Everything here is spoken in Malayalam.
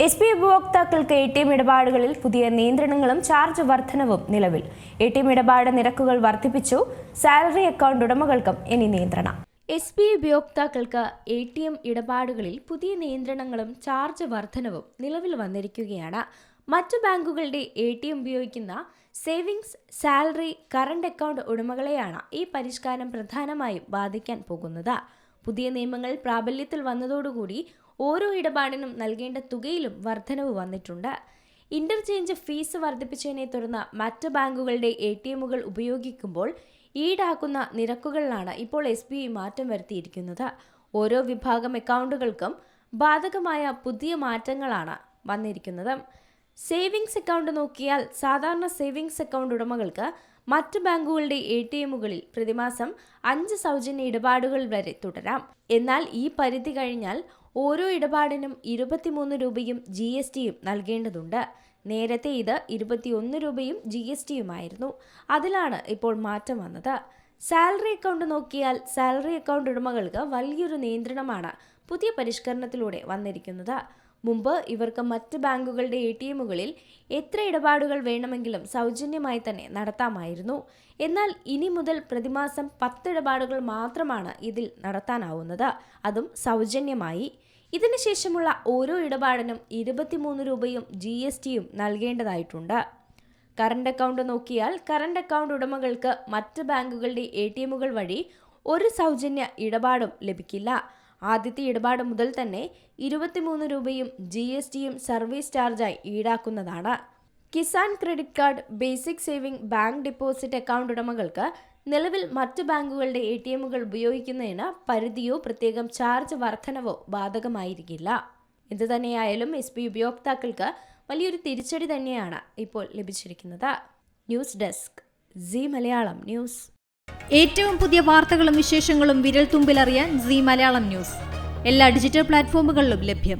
SBI ഉപഭോക്താക്കൾക്ക് ATM ഇടപാടുകളിൽ പുതിയ നിയന്ത്രണങ്ങളും ചാർജ് വർധനവും നിലവിൽ. ATM ഇടപാട് നിരക്കുകൾ വർദ്ധിപ്പിച്ചു. സാലറി അക്കൗണ്ട് ഉടമകൾക്കും ഇനി നിയന്ത്രണം. SBI ഉപഭോക്താക്കൾക്ക് ATM ഇടപാടുകളിൽ പുതിയ നിയന്ത്രണങ്ങളും ചാർജ് വർധനവും നിലവിൽ വന്നിരിക്കുകയാണ്. മറ്റു ബാങ്കുകളുടെ ATM ഉപയോഗിക്കുന്ന സേവിങ്സ്, സാലറി, കറണ്ട് അക്കൗണ്ട് ഉടമകളെയാണ് ഈ പരിഷ്കാരം പ്രധാനമായും ബാധിക്കാൻ പോകുന്നത്. പുതിയ നിയമങ്ങൾ പ്രാബല്യത്തിൽ വന്നതോടുകൂടി ഓരോ ഇടപാടിനും നൽകേണ്ട തുകയിലും വർധനവ് വന്നിട്ടുണ്ട്. ഇന്റർചേഞ്ച് ഫീസ് വർദ്ധിപ്പിച്ചതിനെ തുടർന്ന് മറ്റ് ബാങ്കുകളുടെ ATMകൾ ഉപയോഗിക്കുമ്പോൾ ഈടാക്കുന്ന നിരക്കുകളിലാണ് ഇപ്പോൾ SBI മാറ്റം വരുത്തിയിരിക്കുന്നത്. ഓരോ വിഭാഗം അക്കൗണ്ടുകൾക്കും ബാധകമായ പുതിയ മാറ്റങ്ങളാണ് വന്നിരിക്കുന്നത്. സേവിങ്സ് അക്കൗണ്ട് നോക്കിയാൽ സാധാരണ സേവിങ്സ് അക്കൗണ്ട് ഉടമകൾക്ക് മറ്റ് ബാങ്കുകളുടെ ATMകളിൽ പ്രതിമാസം 5 സൗജന്യ ഇടപാടുകൾ വരെ തുടരാം. എന്നാൽ ഈ പരിധി കഴിഞ്ഞാൽ ഓരോ ഇടപാടിനും 23 രൂപയും GSTയും നൽകേണ്ടതുണ്ട്. നേരത്തെ ഇത് 21 രൂപയും GSTയുമായിരുന്നു. അതിലാണ് ഇപ്പോൾ മാറ്റം വന്നത്. സാലറി അക്കൗണ്ട് നോക്കിയാൽ സാലറി അക്കൗണ്ട് ഉടമകൾക്ക് വലിയൊരു നിയന്ത്രണമാണ് പുതിയ പരിഷ്കരണത്തിലൂടെ വന്നിരിക്കുന്നത്. മുമ്പ് ഇവർക്ക് മറ്റ് ബാങ്കുകളുടെ ATMകളിൽ എത്ര ഇടപാടുകൾ വേണമെങ്കിലും സൗജന്യമായി തന്നെ നടത്താമായിരുന്നു. എന്നാൽ ഇനി മുതൽ പ്രതിമാസം 10 ഇടപാടുകൾ മാത്രമാണ് ഇതിൽ നടത്താനാവുന്നത്, അതും സൗജന്യമായി. ഇതിനുശേഷമുള്ള ഓരോ ഇടപാടിനും 23 രൂപയും GSTയും നൽകേണ്ടതായിട്ടുണ്ട്. കറണ്ട് അക്കൗണ്ട് നോക്കിയാൽ കറണ്ട് അക്കൗണ്ട് ഉടമകൾക്ക് മറ്റ് ബാങ്കുകളുടെ ATMകൾ വഴി ഒരു സൗജന്യ ഇടപാടും ലഭിക്കില്ല. ആദ്യത്തെ ഇടപാട് മുതൽ തന്നെ 23 രൂപയും GSTയും സർവീസ് ചാർജായി ഈടാക്കുന്നതാണ്. Kisan credit card, basic saving, bank deposit account ഉടമകൾക്ക് നിലവിൽ മറ്റ് ബാങ്കുകളുടെ ATMകൾ ഉപയോഗിക്കുന്നതിന് പരിധിയോ പ്രത്യേകം ചാർജ് വർധനവോ ബാധകമായിരിക്കില്ല. എന്തുതന്നെയായാലും SBI ഉപഭോക്താക്കൾക്ക് വലിയൊരു തിരിച്ചടി തന്നെയാണ് ഇപ്പോൾ ലഭിച്ചിരിക്കുന്നത്. News desk, Zee Malayalam news. ഏറ്റവും പുതിയ വാർത്തകളും വിശേഷങ്ങളും വിരൽ തുമ്പിലറിയാൻ സീ മലയാളം ന്യൂസ് എല്ലാ ഡിജിറ്റൽ പ്ലാറ്റ്ഫോമുകളിലും ലഭ്യം.